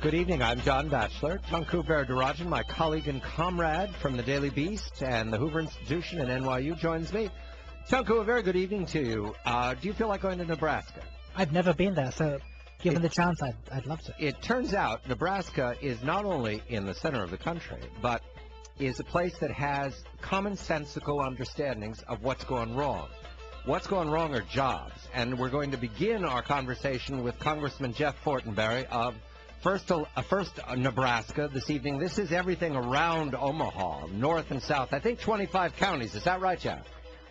Good evening. I'm John Batchelor. Tunku Varadarajan, my colleague and comrade from the Daily Beast and the Hoover Institution and NYU, joins me. Tunku, a very good evening to you. Do you feel like going to Nebraska? I've never been there, so given the chance, I'd love to. It turns out Nebraska is not only in the center of the country, but is a place that has commonsensical understandings of what's going wrong. What's going wrong are jobs, and we're going to begin our conversation with Congressman Jeff Fortenberry of First Nebraska this evening. This is everything around Omaha, north and south. I think 25 counties. Is that right, Jeff?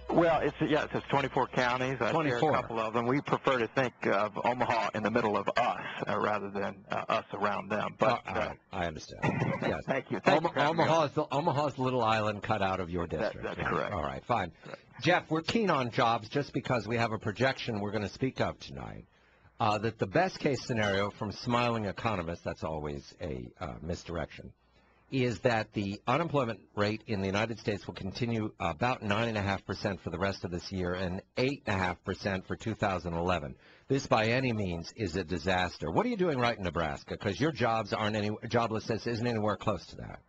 Well, it's 24 counties. I 24. share a couple of them. We prefer to think of Omaha in the middle of us rather than us around them. But I understand. Yes. Thank you. Omaha's the little island cut out of your district. That's correct. All right, fine. Correct. Jeff, we're keen on jobs just because we have a projection we're going to speak of tonight. That the best case scenario from smiling economists, that's always a misdirection, is that the unemployment rate in the United States will continue about 9.5% for the rest of this year and 8.5% for 2011. This, by any means, is a disaster. What are you doing right in Nebraska? Because your joblessness isn't anywhere close to that.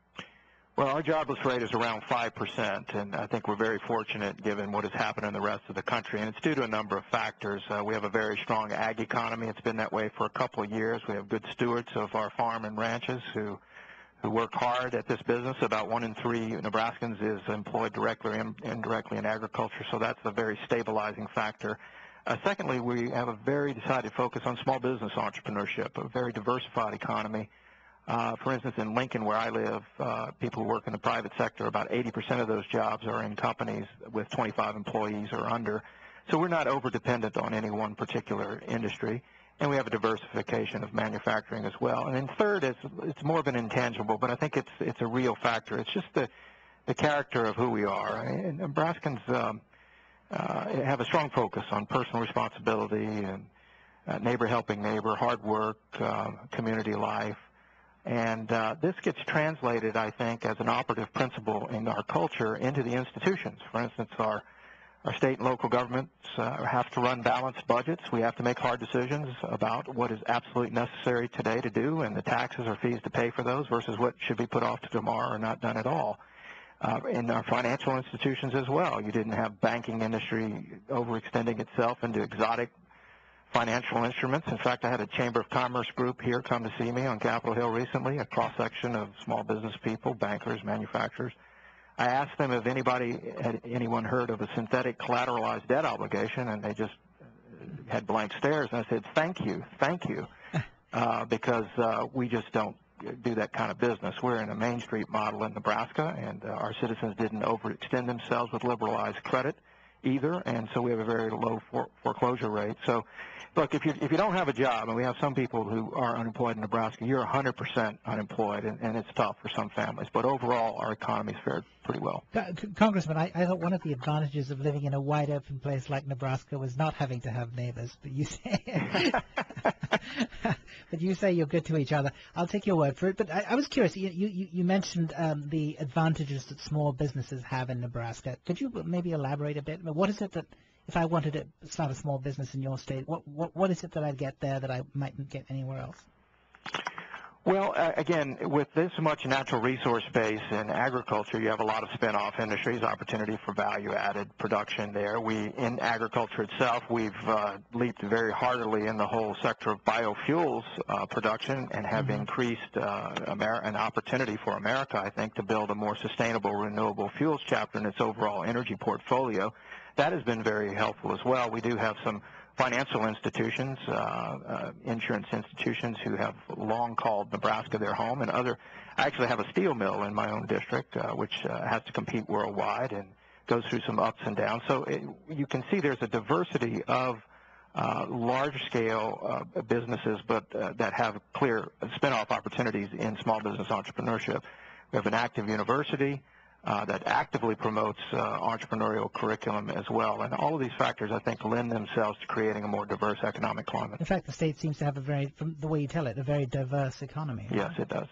Well, our jobless rate is around 5%, and I think we're very fortunate given what has happened in the rest of the country. And it's due to a number of factors. We have a very strong ag economy. It's been that way for a couple of years. We have good stewards of our farm and ranches who work hard at this business. About 1 in 3 Nebraskans is employed directly or indirectly in agriculture, so that's a very stabilizing factor. Secondly, we have a very decided focus on small business entrepreneurship, a very diversified economy. For instance, in Lincoln, where I live, people who work in the private sector, about 80% of those jobs are in companies with 25 employees or under. So we're not over-dependent on any one particular industry. And we have a diversification of manufacturing as well. And then third, it's more of an intangible, but I think it's a real factor. It's just the character of who we are. And Nebraskans have a strong focus on personal responsibility and neighbor helping neighbor, hard work, community life. And this gets translated, I think, as an operative principle in our culture into the institutions. For instance, our state and local governments have to run balanced budgets. We have to make hard decisions about what is absolutely necessary today to do and the taxes or fees to pay for those versus what should be put off to tomorrow or not done at all. In our financial institutions as well, you didn't have banking industry overextending itself into exotic financial instruments. In fact, I had a Chamber of Commerce group here come to see me on Capitol Hill recently, a cross-section of small business people, bankers, manufacturers. I asked them if anyone heard of a synthetic collateralized debt obligation, and they just had blank stares. And I said, thank you, because we just don't do that kind of business. We're in a Main Street model in Nebraska, and our citizens didn't overextend themselves with liberalized credit either, and so we have a very low foreclosure rate. So, look, if you don't have a job, and we have some people who are unemployed in Nebraska, you're 100% unemployed, and it's tough for some families. But overall, our economy's fared pretty well. Congressman, I thought one of the advantages of living in a wide open place like Nebraska was not having to have neighbors. But you say, but you say you're good to each other. I'll take your word for it. But I was curious. You mentioned the advantages that small businesses have in Nebraska. Could you maybe elaborate a bit? What is it that, if I wanted to start a small business in your state, what is it that I'd get there that I mightn't get anywhere else? Well, again, with this much natural resource base in agriculture, you have a lot of spin-off industries, opportunity for value-added production there. In agriculture itself, we've leaped very heartily in the whole sector of biofuels production and have increased an opportunity for America, I think, to build a more sustainable renewable fuels chapter in its overall energy portfolio. That has been very helpful as well. We do have some financial institutions, insurance institutions who have long called Nebraska their home, and I actually have a steel mill in my own district, which has to compete worldwide and goes through some ups and downs. So you can see there's a diversity of large-scale businesses, but that have clear spin-off opportunities in small business entrepreneurship. We have an active university that actively promotes entrepreneurial curriculum as well. And all of these factors, I think, lend themselves to creating a more diverse economic climate. In fact, the state seems to have from the way you tell it, a very diverse economy. Yes, it does.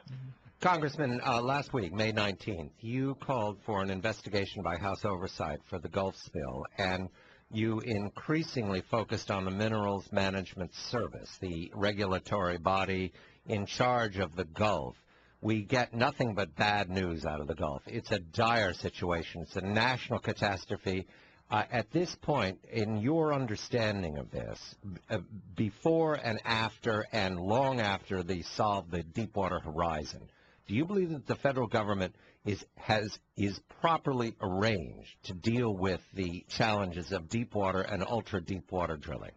Congressman, last week, May 19th, you called for an investigation by House Oversight for the Gulf spill, and you increasingly focused on the Minerals Management Service, the regulatory body in charge of the Gulf. We get nothing but bad news out of the Gulf. It's a dire situation. It's a national catastrophe. At this point, in your understanding of this, before and after and long after they solve the Deepwater Horizon, do you believe that the federal government is properly arranged to deal with the challenges of deepwater and ultra-deepwater drilling?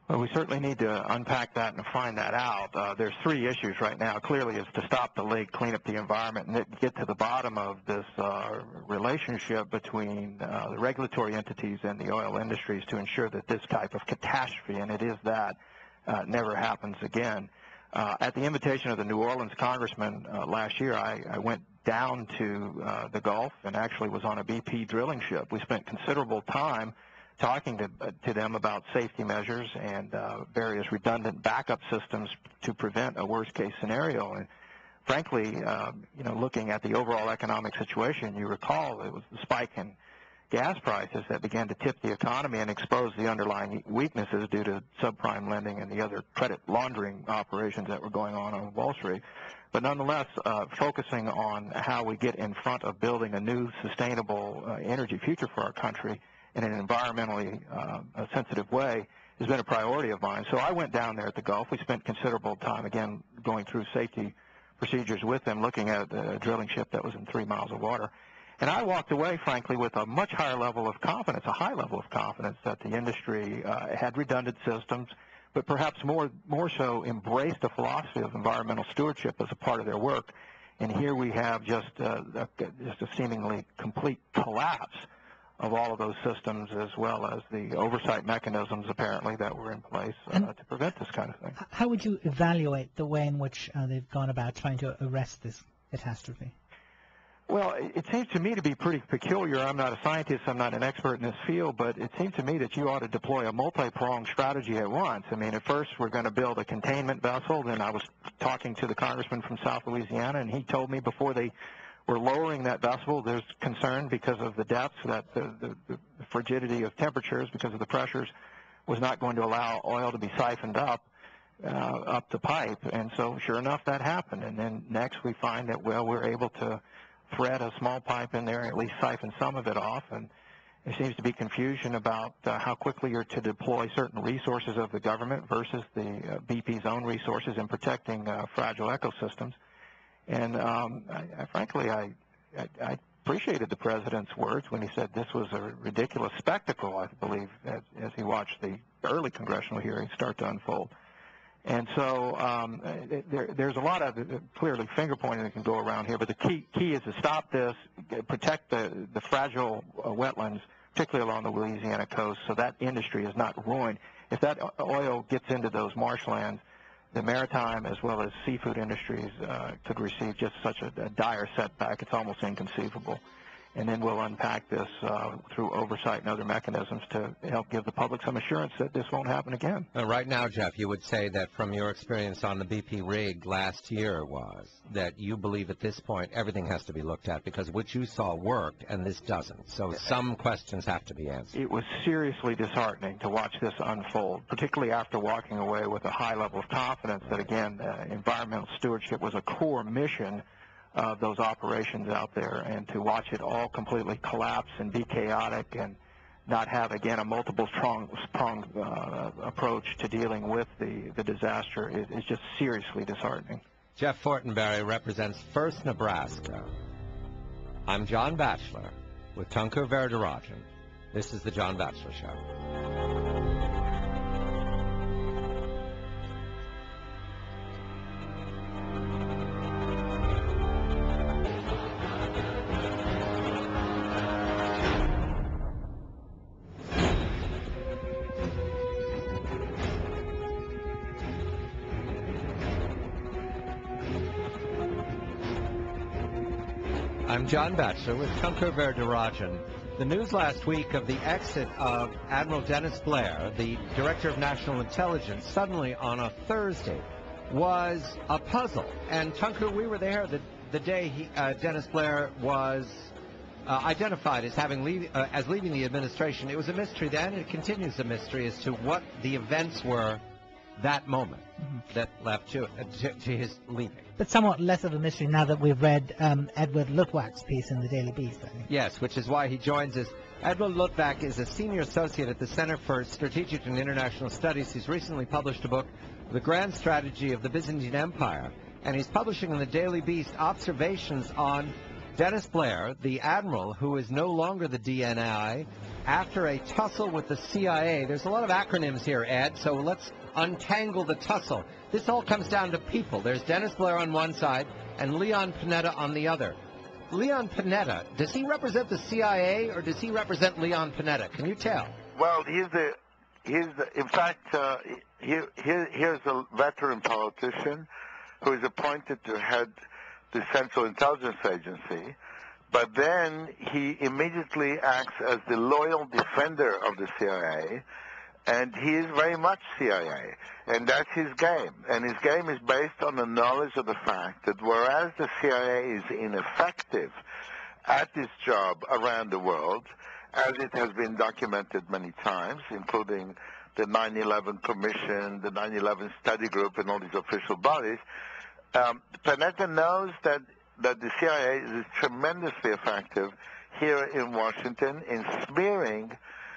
Well, we certainly need to unpack that and find that out. There's three issues right now. Clearly, is to stop the leak, clean up the environment, and get to the bottom of this relationship between the regulatory entities and the oil industries to ensure that this type of catastrophe, and it is that, never happens again. At the invitation of the New Orleans Congressman last year, I went down to the Gulf and actually was on a BP drilling ship. We spent considerable time talking to them about safety measures and various redundant backup systems to prevent a worst-case scenario. And frankly, looking at the overall economic situation, you recall it was the spike in gas prices that began to tip the economy and expose the underlying weaknesses due to subprime lending and the other credit laundering operations that were going on Wall Street. But nonetheless, focusing on how we get in front of building a new sustainable energy future for our country in an environmentally sensitive way has been a priority of mine. So I went down there at the Gulf. We spent considerable time, again, going through safety procedures with them, looking at a drilling ship that was in 3 miles of water. And I walked away, frankly, with a much higher level of confidence, a high level of confidence that the industry had redundant systems, but perhaps more so embraced a philosophy of environmental stewardship as a part of their work. And here we have just a seemingly complete collapse of all of those systems, as well as the oversight mechanisms, apparently, that were in place to prevent this kind of thing. How would you evaluate the way in which they've gone about trying to arrest this catastrophe? Well, it seems to me to be pretty peculiar. I'm not a scientist. I'm not an expert in this field, but it seems to me that you ought to deploy a multi-pronged strategy at once. I mean, at first we're going to build a containment vessel. Then I was talking to the congressman from South Louisiana, and he told me before they were lowering that vessel, there's concern because of the depths, that the frigidity of temperatures, because of the pressures, was not going to allow oil to be siphoned up the pipe. And so sure enough, that happened. And then next we find that, well, we're able to thread a small pipe in there and at least siphon some of it off. And there seems to be confusion about how quickly you're to deploy certain resources of the government versus the BP's own resources in protecting fragile ecosystems. And frankly, I appreciated the president's words when he said this was a ridiculous spectacle, I believe, as he watched the early congressional hearings start to unfold. And so there's a lot of clearly finger pointing that can go around here, but the key is to stop this, protect the fragile wetlands, particularly along the Louisiana coast, so that industry is not ruined. If that oil gets into those marshlands, the maritime as well as seafood industries could receive just such a dire setback. It's almost inconceivable. And then we'll unpack this through oversight and other mechanisms to help give the public some assurance that this won't happen again. Right now, Jeff, you would say that from your experience on the BP rig last year was that you believe at this point everything has to be looked at because what you saw worked and this doesn't. So some questions have to be answered. It was seriously disheartening to watch this unfold, particularly after walking away with a high level of confidence that, again, environmental stewardship was a core mission of those operations out there, and to watch it all completely collapse and be chaotic and not have, again, a multiple-pronged approach to dealing with the disaster is just seriously disheartening. Jeff Fortenberry represents First Nebraska. I'm John Batchelor with Tunkur Verdarajan. This is the John Batchelor Show. I'm John Batchelor with Tunkur Verdarajan. The news last week of the exit of Admiral Dennis Blair, the Director of National Intelligence, suddenly on a Thursday was a puzzle. And Tunkur, we were there the day Dennis Blair was identified as as leaving the administration. It was a mystery then, and it continues a mystery as to what the events were that moment that led to his leaving. But somewhat less of a mystery now that we've read Edward Luttwak's piece in the Daily Beast, I think. Yes, which is why he joins us. Edward Luttwak is a senior associate at the Center for Strategic and International Studies. He's recently published a book, The Grand Strategy of the Byzantine Empire, and he's publishing in the Daily Beast observations on Dennis Blair, the admiral who is no longer the DNI, after a tussle with the CIA. There's a lot of acronyms here, Ed, so let's untangle the tussle. This all comes down to people. There's Dennis Blair on one side and Leon Panetta on the other. Leon Panetta, does he represent the CIA or does he represent Leon Panetta? Can you tell? Well, here's a veteran politician who is appointed to head the Central Intelligence Agency, but then he immediately acts as the loyal defender of the CIA, and he is very much CIA, and that's his game. And his game is based on the knowledge of the fact that whereas the CIA is ineffective at this job around the world, as it has been documented many times, including the 9/11 Commission, the 9/11 Study Group, and all these official bodies, Panetta knows that the CIA is tremendously effective here in Washington in smearing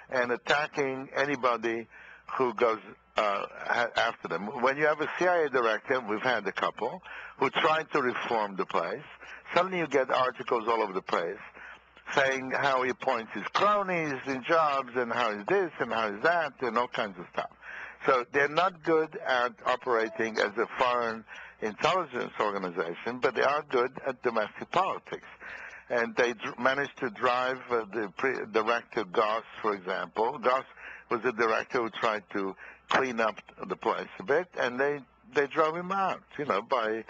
and attacking anybody who goes after them. When you have a CIA director, we've had a couple, who tried to reform the place, suddenly you get articles all over the place saying how he appoints his cronies in jobs and how is this and how is that and all kinds of stuff. So they're not good at operating as a foreign intelligence organization, but they are good at domestic politics. And they managed to drive the director Goss, for example. Goss was a director who tried to clean up the place a bit, and they drove him out, by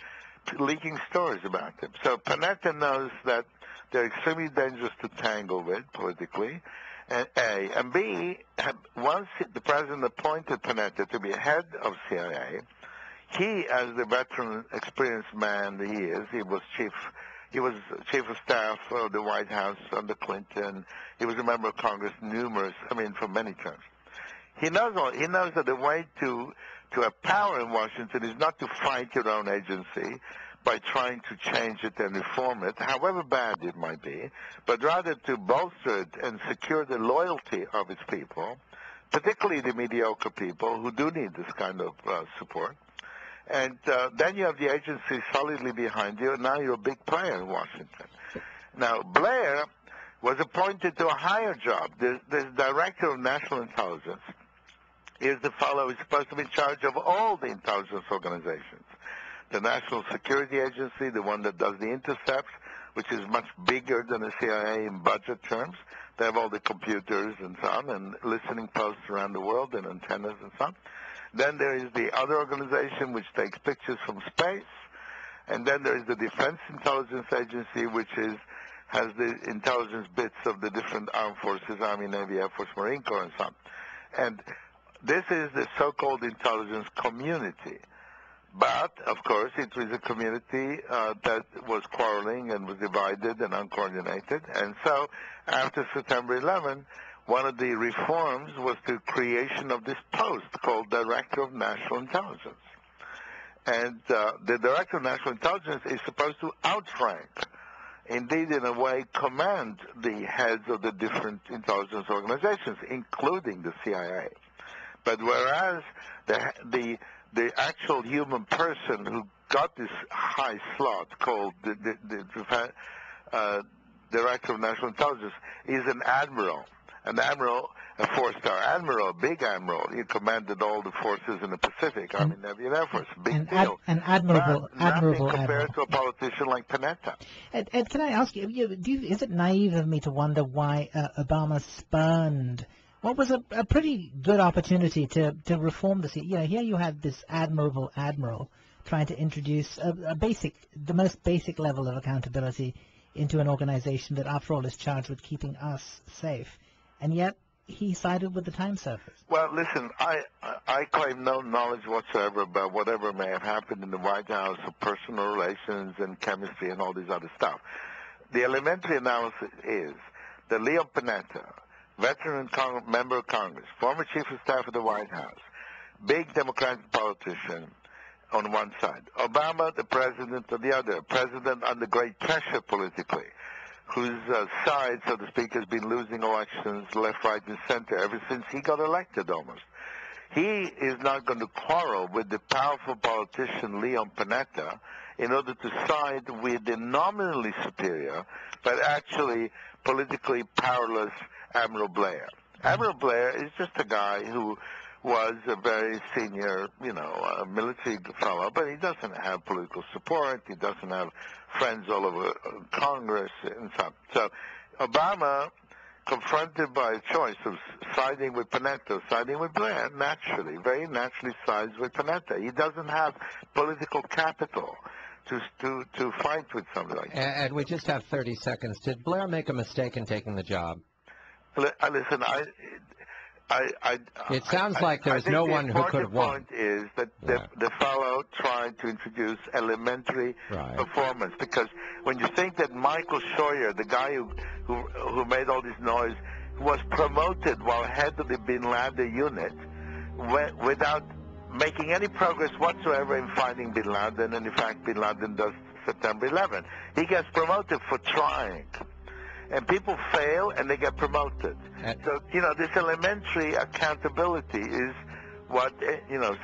leaking stories about him. So Panetta knows that they're extremely dangerous to tangle with politically, and A. And B, once the president appointed Panetta to be head of CIA, he, as the veteran, experienced man that he is, he was chief of staff of the White House under Clinton. He was a member of Congress for many terms. He knows that the way to have power in Washington is not to fight your own agency by trying to change it and reform it, however bad it might be, but rather to bolster it and secure the loyalty of its people, particularly the mediocre people who do need this kind of support. And then you have the agency solidly behind you, and now you're a big player in Washington. Now, Blair was appointed to a higher job. The Director of National Intelligence is the fellow who's supposed to be in charge of all the intelligence organizations. The National Security Agency, the one that does the intercepts, which is much bigger than the CIA in budget terms. They have all the computers and so on, and listening posts around the world and antennas and so on. Then there is the other organization which takes pictures from space, and then there is the Defense Intelligence Agency, which has the intelligence bits of the different armed forces, Army, Navy, Air Force, Marine Corps, and so on. And this is the so-called intelligence community. But, of course, it was a community that was quarreling and was divided and uncoordinated. And so, after September 11, one of the reforms was the creation of this post called Director of National Intelligence. And the Director of National Intelligence is supposed to outrank, indeed in a way command the heads of the different intelligence organizations, including the CIA. But whereas the actual human person who got this high slot called the Director of National Intelligence is an admiral, a four-star admiral, a big admiral. He commanded all the forces in the Pacific, Army, Navy, and Air Force. Big deal. An admirable compared to a politician like Panetta. Ed, can I ask you, is it naive of me to wonder why Obama spurned what was a pretty good opportunity to reform the CIA? Here you had this admirable admiral trying to introduce the most basic level of accountability into an organization that, after all, is charged with keeping us safe. And yet, he sided with the Time Surfers. Well, listen, I claim no knowledge whatsoever about whatever may have happened in the White House or personal relations and chemistry and all this other stuff. the elementary analysis is that Leon Panetta, veteran member of Congress, former chief of staff of the White House, big Democratic politician on one side, Obama, the president on the other, president under great pressure politically, whose side, so to speak, has been losing elections left, right, and center ever since he got elected almost. He is not going to quarrel with the powerful politician Leon Panetta in order to side with the nominally superior, but actually politically powerless Admiral Blair. Admiral Blair is just a guy who was a very senior, military fellow, but he doesn't have political support. He doesn't have friends all over Congress and stuff. So Obama, confronted by a choice of siding with Panetta, siding with Blair, very naturally sides with Panetta. He doesn't have political capital to fight with somebody like that. And we just have 30 seconds. Did Blair make a mistake in taking the job? Listen, it sounds like there's no one who could have won. The point is that the fellow tried to introduce elementary performance, because when you think that Michael Scheuer, the guy who made all this noise, was promoted while head of the Bin Laden unit without making any progress whatsoever in finding Bin Laden, and in fact Bin Laden does September 11. He gets promoted for trying. And people fail and they get promoted. So, this elementary accountability is what,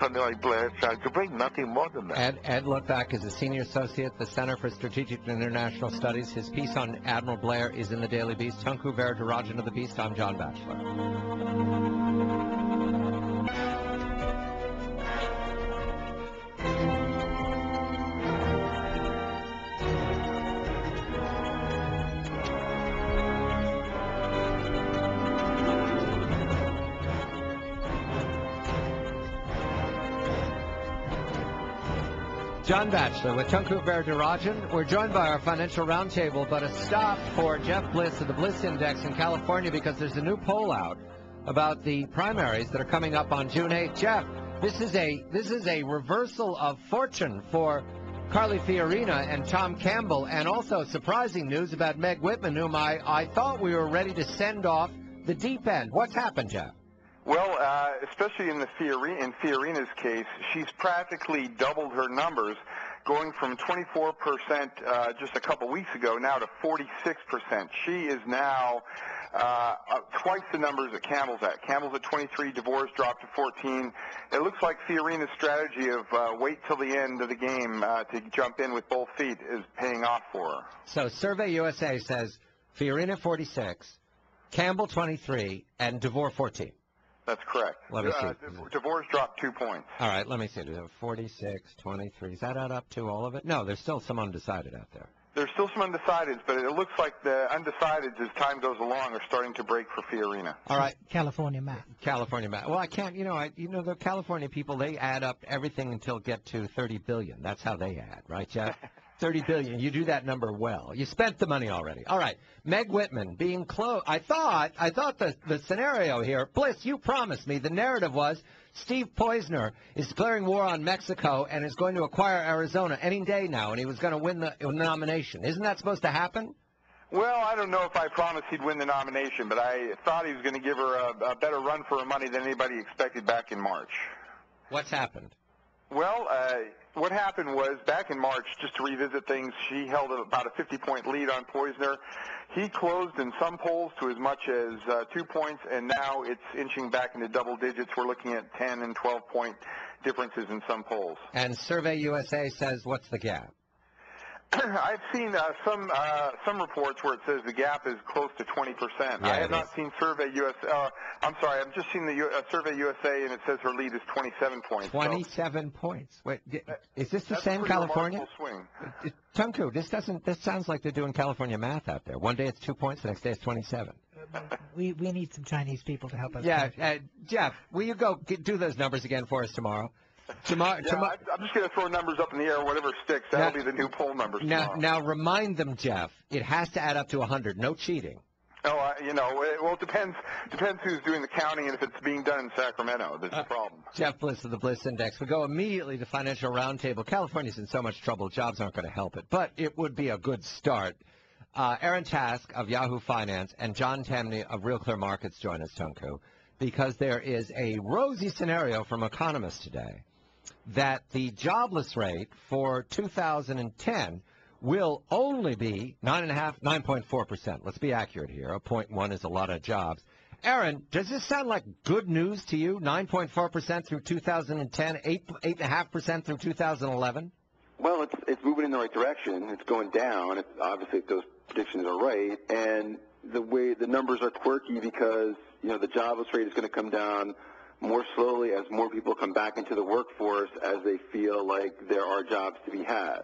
something like Blair tried to bring, nothing more than that. Ed Lookback is a senior associate at the Center for Strategic and International Studies. His piece on Admiral Blair is in the Daily Beast. Tunku Veridarajan of the Beast. I'm John Batchelor. John Batchelor with Tunku Veridarajan. We're joined by our financial roundtable, but a stop for Jeff Bliss of the Bliss Index in California, because there's a new poll out about the primaries that are coming up on June 8th. Jeff, this is a reversal of fortune for Carly Fiorina and Tom Campbell, and also surprising news about Meg Whitman, whom I thought we were ready to send off the deep end. What's happened, Jeff? Well, especially in Fiorina's case, she's practically doubled her numbers, going from 24% just a couple weeks ago now to 46%. She is now twice the numbers that Campbell's at. Campbell's at 23, DeVore's dropped to 14. It looks like Fiorina's strategy of wait till the end of the game to jump in with both feet is paying off for her. So Survey USA says Fiorina 46, Campbell 23, and DeVore 14. That's correct. Let me see. DeVore's dropped 2 points. All right, let me see. 46, 23. Does that add up to all of it? No, there's still some undecided out there. There's still some undecideds, but it looks like the undecideds, as time goes along, are starting to break for Fiorina. All right. California map. Well, I can't, the California people, they add up everything until get to 30 billion. That's how they add, right, Jeff? 30 billion. You do that number well. You spent the money already. All right. Meg Whitman being close. I thought the scenario here, Bliss, you promised me the narrative was Steve Poizner is declaring war on Mexico and is going to acquire Arizona any day now, and he was going to win the nomination. Isn't that supposed to happen? Well, I don't know if I promised he'd win the nomination, but I thought he was going to give her a better run for her money than anybody expected back in March. What's happened? Well, what happened was back in March, just to revisit things, she held about a 50-point lead on Poizner. He closed in some polls to as much as 2 points, and now it's inching back into double digits. We're looking at 10 and 12-point differences in some polls. And Survey USA says, what's the gap? I've seen some reports where it says the gap is close to 20%. Yeah, I have not seen Survey USA. I'm sorry, I've just seen the Survey USA, and it says her lead is 27 points. 27 points. Wait, is this the same California? Swing. Tunku, this sounds like they're doing California math out there. One day it's 2 points, the next day it's 27. We need some Chinese people to help us. Yeah, Jeff, will you go do those numbers again for us tomorrow? I'm just going to throw numbers up in the air, whatever sticks. That'll be the new poll numbers tomorrow. Now, remind them, Jeff, it has to add up to 100. No cheating. Oh, it depends who's doing the counting and if it's being done in Sacramento. That's the problem. Jeff Bliss of the Bliss Index. We go immediately to Financial Roundtable. California's in so much trouble, jobs aren't going to help it, but it would be a good start. Aaron Task of Yahoo Finance and John Tamney of Real Clear Markets join us, Tunku, because there is a rosy scenario from economists today that the jobless rate for 2010 will only be 9.4%. Let's be accurate here. 0.1 is a lot of jobs. Aaron, does this sound like good news to you? 9.4% through 2010, 8.5% through 2011? Well, it's moving in the right direction. It's going down, obviously, if those predictions are right. And the way the numbers are quirky because, the jobless rate is going to come down more slowly as more people come back into the workforce as they feel like there are jobs to be had.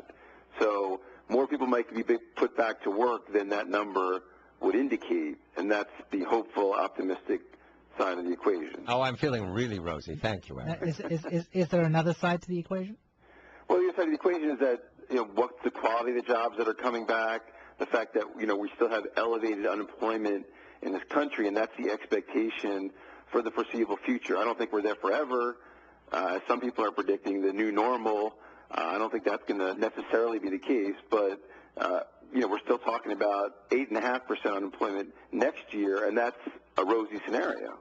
So more people might be put back to work than that number would indicate, and that's the hopeful, optimistic side of the equation. Oh, I'm feeling really rosy. Thank you, Aaron. Is there another side to the equation? Well, the other side of the equation is that, what's the quality of the jobs that are coming back, the fact that, we still have elevated unemployment in this country, and that's the expectation for the foreseeable future. I don't think we're there forever. As some people are predicting the new normal, I don't think that's going to necessarily be the case, but, we're still talking about 8.5% unemployment next year, and that's a rosy scenario.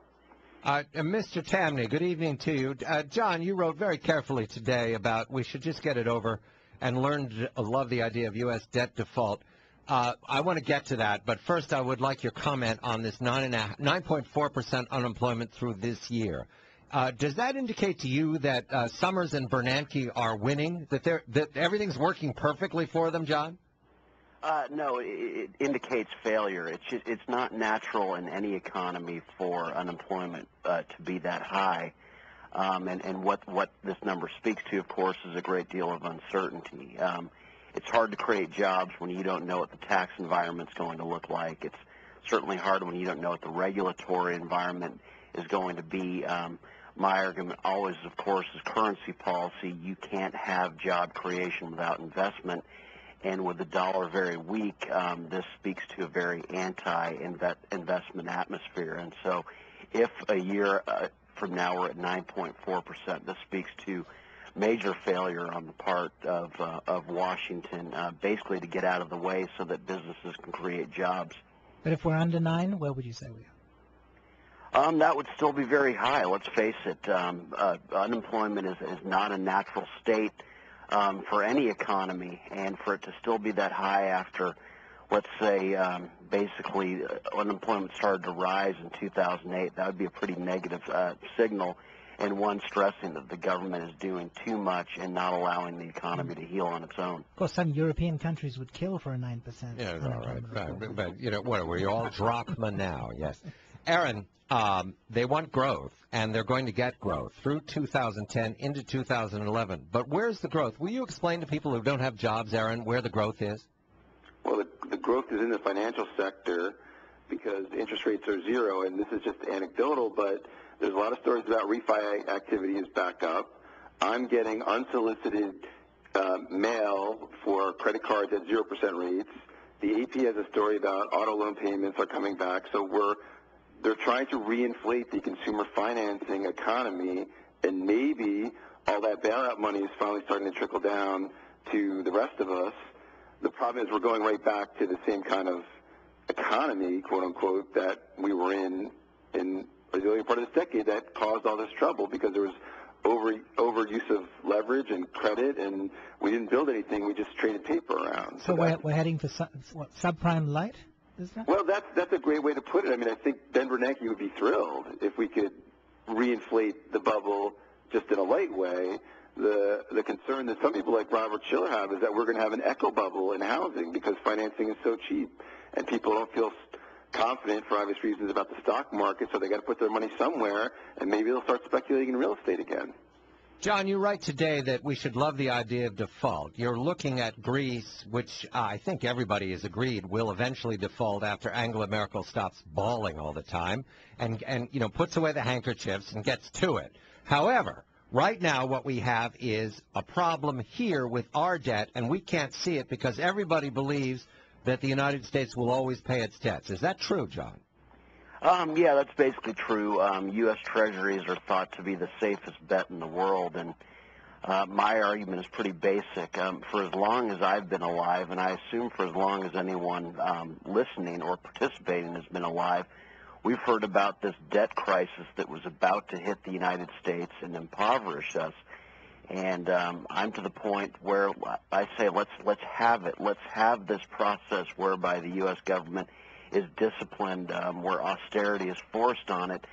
Mr. Tamney, good evening to you. John, you wrote very carefully today about we should just get it over and learn to love the idea of U.S. debt default. I want to get to that, but first I would like your comment on this 9.4% unemployment through this year. Does that indicate to you that Summers and Bernanke are winning, that everything's working perfectly for them, John? No, it indicates failure. It's not natural in any economy for unemployment to be that high. And what this number speaks to, of course, is a great deal of uncertainty. It's hard to create jobs when you don't know what the tax environment's going to look like. It's certainly hard when you don't know what the regulatory environment is going to be. My argument always, of course, is currency policy. You can't have job creation without investment. And with the dollar very weak, this speaks to a very anti-investment atmosphere. And so if a year from now we're at 9.4%, this speaks to major failure on the part of Washington, basically to get out of the way so that businesses can create jobs. But if we're under 9, where would you say we are? That would still be very high. Let's face it. Unemployment is not a natural state for any economy, and for it to still be that high after, let's say, basically unemployment started to rise in 2008, that would be a pretty negative signal, and one stressing that the government is doing too much and not allowing the economy to heal on its own. Of course, some European countries would kill for a 9%. Yeah, all right. But what are we all drachma now? Yes. Aaron, they want growth, and they're going to get growth through 2010 into 2011. But where's the growth? Will you explain to people who don't have jobs, Aaron, where the growth is? Well, the growth is in the financial sector because interest rates are zero, and this is just anecdotal, but there's a lot of stories about refi activity is back up. I'm getting unsolicited mail for credit cards at 0% rates. The AP has a story about auto loan payments are coming back, so they're trying to reinflate the consumer financing economy, and maybe all that bailout money is finally starting to trickle down to the rest of us. The problem is we're going right back to the same kind of economy, quote unquote, that we were in the early part of this decade that caused all this trouble because there was overuse of leverage and credit, and we didn't build anything. We just traded paper around. So we're heading for subprime light? Well, that's a great way to put it. I mean, I think Ben Bernanke would be thrilled if we could reinflate the bubble just in a light way. The concern that some people like Robert Schiller have is that we're going to have an echo bubble in housing because financing is so cheap, and people don't feel confident for obvious reasons about the stock market, so they got to put their money somewhere, and maybe they'll start speculating in real estate again. John, you write today that we should love the idea of default. You're looking at Greece, which I think everybody has agreed will eventually default after Angela Merkel stops bawling all the time and puts away the handkerchiefs and gets to it. However, right now what we have is a problem here with our debt, and we can't see it because everybody believes that the United States will always pay its debts. Is that true, John? Yeah, that's basically true. U.S. Treasuries are thought to be the safest bet in the world, and My argument is pretty basic. For as long as I've been alive, and I assume for as long as anyone listening or participating has been alive, we've heard about this debt crisis that was about to hit the United States and impoverish us. And I'm to the point where I say let's have it. Let's have this process whereby the U.S. government is disciplined, where austerity is forced on it.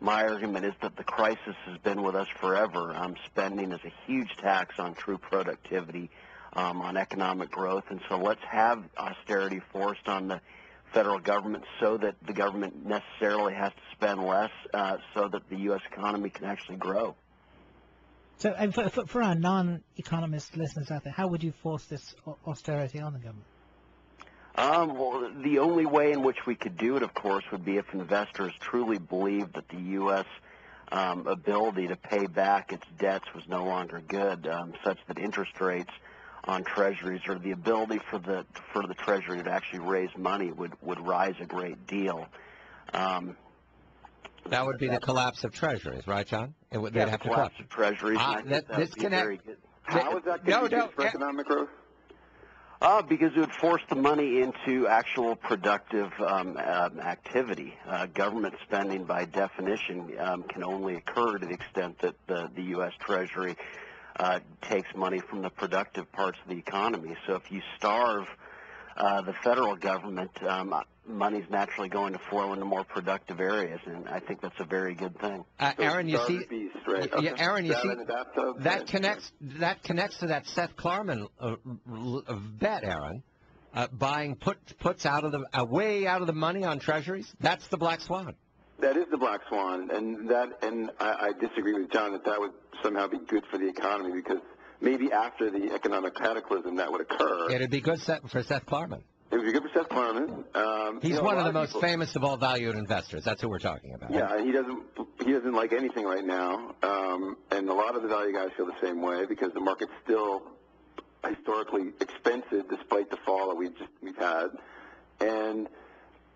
My argument is that the crisis has been with us forever. Spending is a huge tax on true productivity, on economic growth, and so let's have austerity forced on the federal government so that the government necessarily has to spend less so that the U.S. economy can actually grow. So, and for our non-economist listeners out there, how would you force this austerity on the government? Well, the only way in which we could do it, of course, would be if investors truly believed that the U.S. Ability to pay back its debts was no longer good, such that interest rates on treasuries or the ability for the Treasury to actually raise money would rise a great deal. That would be the collapse of treasuries, right, John? They'd have to collapse of treasuries. This connect. How is that going to be good for economic growth? Because it would force the money into actual productive activity. Government spending, by definition, can only occur to the extent that the U.S. Treasury takes money from the productive parts of the economy. So if you starve the federal government, money's naturally going to flow into more productive areas, and I think that's a very good thing. Aaron, you see, Aaron, you see, that connects to that Seth Klarman bet, Aaron. Buying puts out of the way out of the money on treasuries. That's the black swan. That is the black swan, and I disagree with John that would somehow be good for the economy, because maybe after the economic cataclysm that would occur. It'd be good for Seth Klarman. It would be good for Seth Klarman. He's one of the most famous of all valued investors. That's who we're talking about. Yeah, he doesn't like anything right now, and a lot of the value guys feel the same way because the market's still historically expensive despite the fall that we've had.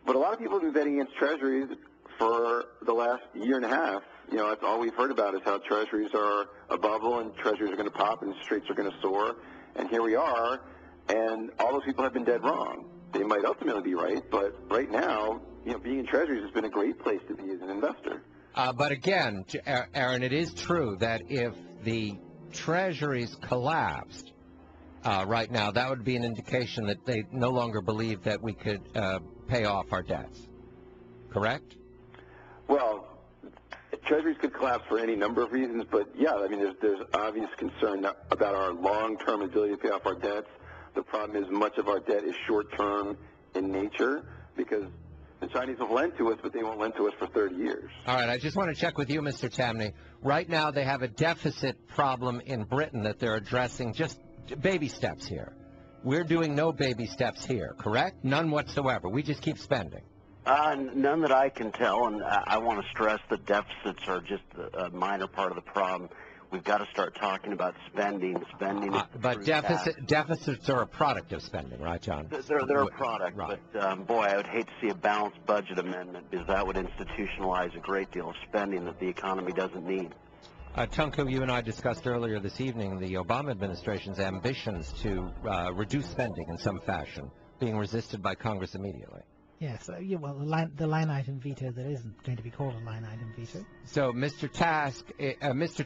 But a lot of people have been betting against treasuries for the last year and a half. That's all we've heard about is how treasuries are a bubble and treasuries are going to pop and interest rates are going to soar. And here we are, and all those people have been dead wrong. They might ultimately be right, but right now, being in treasuries has been a great place to be as an investor. But again, Aaron, it is true that if the treasuries collapsed right now, that would be an indication that they no longer believe that we could pay off our debts. Correct? Well, treasuries could collapse for any number of reasons, but yeah, I mean, there's obvious concern about our long-term ability to pay off our debts. The problem is much of our debt is short-term in nature because the Chinese have lent to us, but they won't lend to us for 30 years. All right, I just want to check with you, Mr. Tamney. Right now, they have a deficit problem in Britain that they're addressing, just baby steps here. We're doing no baby steps here, correct? None whatsoever. We just keep spending. None that I can tell, and I want to stress that deficits are just a minor part of the problem. We've got to start talking about spending. But deficits are a product of spending, right, John? They're a product, right. But boy, I would hate to see a balanced budget amendment because that would institutionalize a great deal of spending that the economy doesn't need. Tunku, you and I discussed earlier this evening the Obama administration's ambitions to reduce spending in some fashion, being resisted by Congress immediately. Yes, well, the line item veto that isn't going to be called a line item veto. So Mr.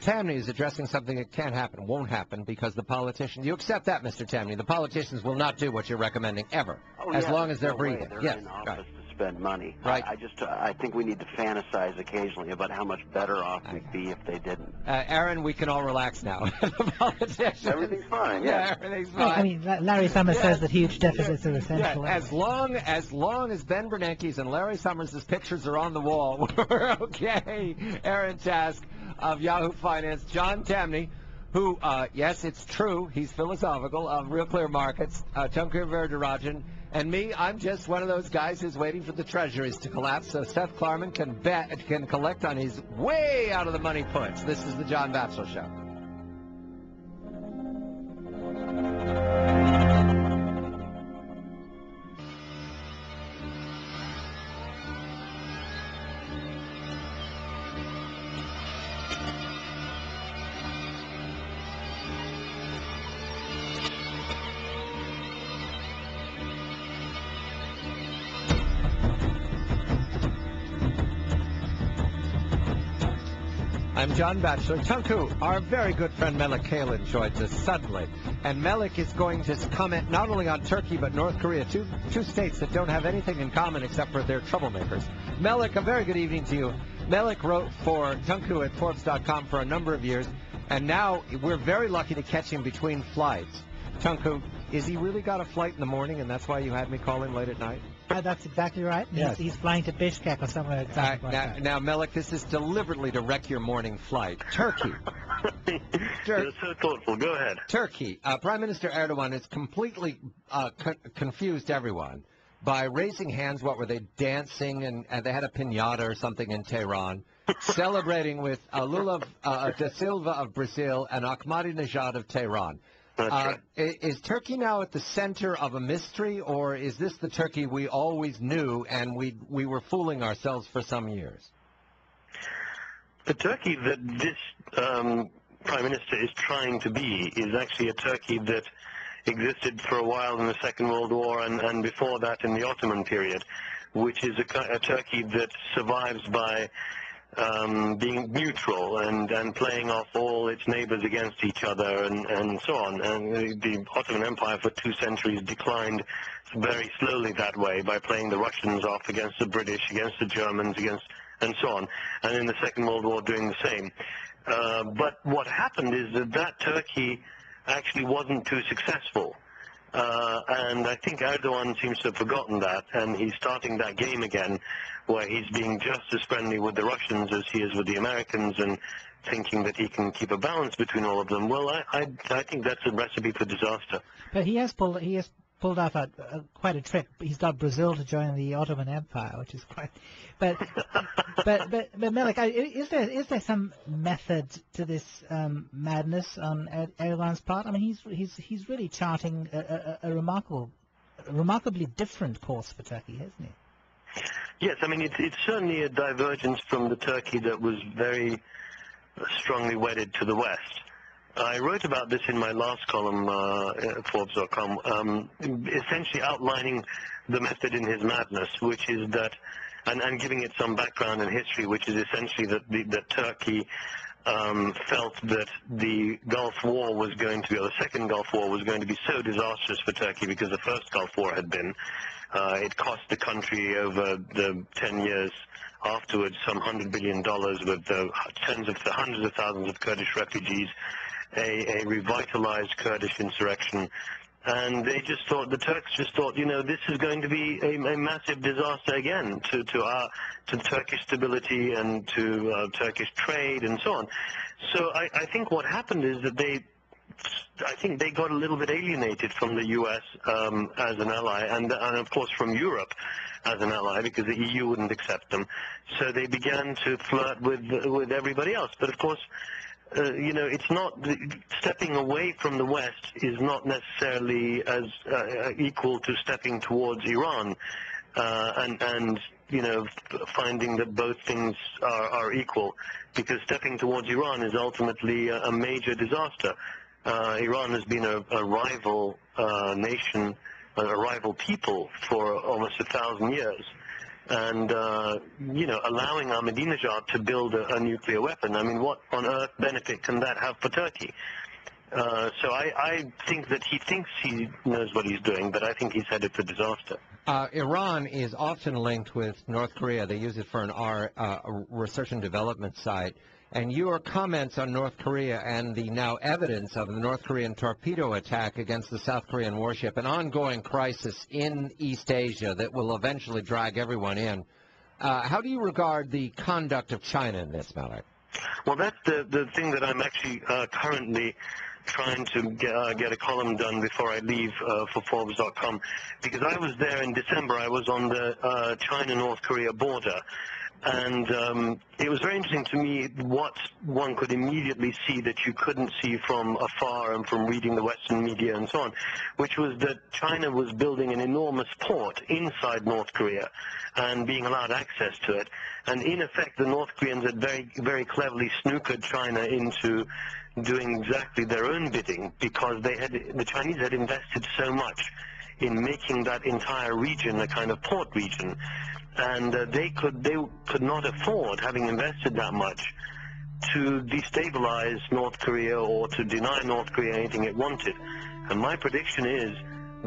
Tamney is addressing something that can't happen, won't happen, because the politicians, you accept that, Mr. Tamney, the politicians will not do what you're recommending ever, as long as they're breathing. They're in office to spend money. Right. I think we need to fantasize occasionally about how much better off we'd be if they didn't. Aaron, we can all relax now. The politicians. Everything's fine. Yeah, everything's fine. Well, I mean, Larry Summers says that huge deficits are essential. As long as Ben Bernanke's and Larry Summers' pictures are on the wall, we're okay. Aaron Task of Yahoo Finance, John Tamney, who, yes, it's true, he's philosophical, of Real Clear Markets, Tunku Verdarajan, and me, I'm just one of those guys who's waiting for the treasuries to collapse so Seth Klarman can collect on his way out of the money puts. This is the John Batchelor Show. I'm John Batchelor. Tunku, our very good friend Melik Kalin joins us suddenly. And Melik is going to comment not only on Turkey but North Korea, two states that don't have anything in common except for they're troublemakers. Melik, a very good evening to you. Melik wrote for Tunku at Forbes.com for a number of years, and now we're very lucky to catch him between flights. Tunku, is he really got a flight in the morning, and that's why you had me call in late at night? That's exactly right. Yes. He's flying to Bishkek or somewhere exactly like that. Now, Melik, this is deliberately to wreck your morning flight. Turkey. You're so thoughtful. Go ahead. Turkey. Prime Minister Erdogan has completely confused everyone by raising hands. What were they, dancing? And they had a piñata or something in Tehran, celebrating with Lula da Silva of Brazil and Ahmadinejad of Tehran. Right. Is Turkey now at the center of a mystery, or is this the Turkey we always knew and we were fooling ourselves for some years? The Turkey that this Prime Minister is trying to be is actually a Turkey that existed for a while in the Second World War and before that in the Ottoman period, which is a Turkey that survives by being neutral and playing off all its neighbors against each other and so on. And the Ottoman Empire for 2 centuries declined very slowly that way by playing the Russians off against the British, against the Germans, and so on. And in the Second World War doing the same. But what happened is that Turkey actually wasn't too successful. And I think Erdogan seems to have forgotten that, and he's starting that game again, where he's being just as friendly with the Russians as he is with the Americans, and thinking that he can keep a balance between all of them. Well, I think that's a recipe for disaster. But he has pulled off quite a trick. He's got Brazil to join the Ottoman Empire, which is quite. But Melik, is there some method to this madness on Erdogan's part? I mean, he's really charting a remarkably different course for Turkey, hasn't he? Yes, I mean it's certainly a divergence from the Turkey that was very strongly wedded to the West. I wrote about this in my last column at Forbes.com, essentially outlining the method in his madness, which is that, and giving it some background and history, which is essentially that Turkey felt that the Gulf War was going to be, or the second Gulf War was going to be so disastrous for Turkey because the first Gulf War had been. It cost the country over the 10 years afterwards some $100 billion with hundreds of thousands of Kurdish refugees, a revitalized Kurdish insurrection. And they just thought, the Turks just thought, this is going to be a massive disaster again to Turkish stability and to Turkish trade and so on. So I think what happened is that they got a little bit alienated from the U.S. As an ally, and of course from Europe as an ally, because the EU wouldn't accept them. So they began to flirt with everybody else. But of course, it's not, stepping away from the West is not necessarily as equal to stepping towards Iran, and finding that both things are equal, because stepping towards Iran is ultimately a major disaster. Iran has been a rival nation, a rival people for almost 1,000 years. And, allowing Ahmadinejad to build a nuclear weapon, I mean, what on earth benefit can that have for Turkey? So I think that he thinks he knows what he's doing, but I think he's headed for disaster. Iran is often linked with North Korea. They use it for an research and development site. And your comments on North Korea and the now evidence of the North Korean torpedo attack against the South Korean warship, an ongoing crisis in East Asia that will eventually drag everyone in. How do you regard the conduct of China in this, Melik? Well, that's the thing that I'm actually currently trying to get a column done before I leave for Forbes.com, because I was there in December. I was on the China-North Korea border. And it was very interesting to me what one could immediately see that you couldn't see from afar and from reading the Western media and so on, which was that China was building an enormous port inside North Korea and being allowed access to it. And in effect, the North Koreans had very, very cleverly snookered China into doing exactly their own bidding, because the Chinese had invested so much in making that entire region a kind of port region. And they could not afford, having invested that much, to destabilize North Korea or to deny North Korea anything it wanted. And my prediction is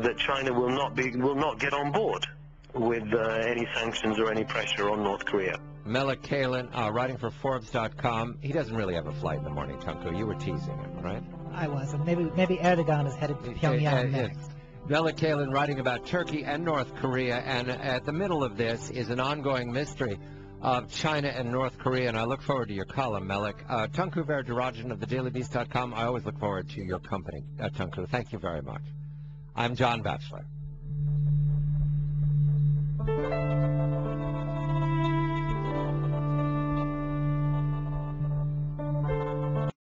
that China will not get on board with any sanctions or any pressure on North Korea. Melik Kalin, writing for Forbes.com. He doesn't really have a flight in the morning, Tunku. You were teasing him, right? I wasn't. Maybe Erdogan is headed to Pyongyang next. Melik Kalin writing about Turkey and North Korea, and at the middle of this is an ongoing mystery of China and North Korea, and I look forward to your column, Melik. Tunku Varadarajan of thedailybeast.com. I always look forward to your company, Tunku. Thank you very much. I'm John Batchelor.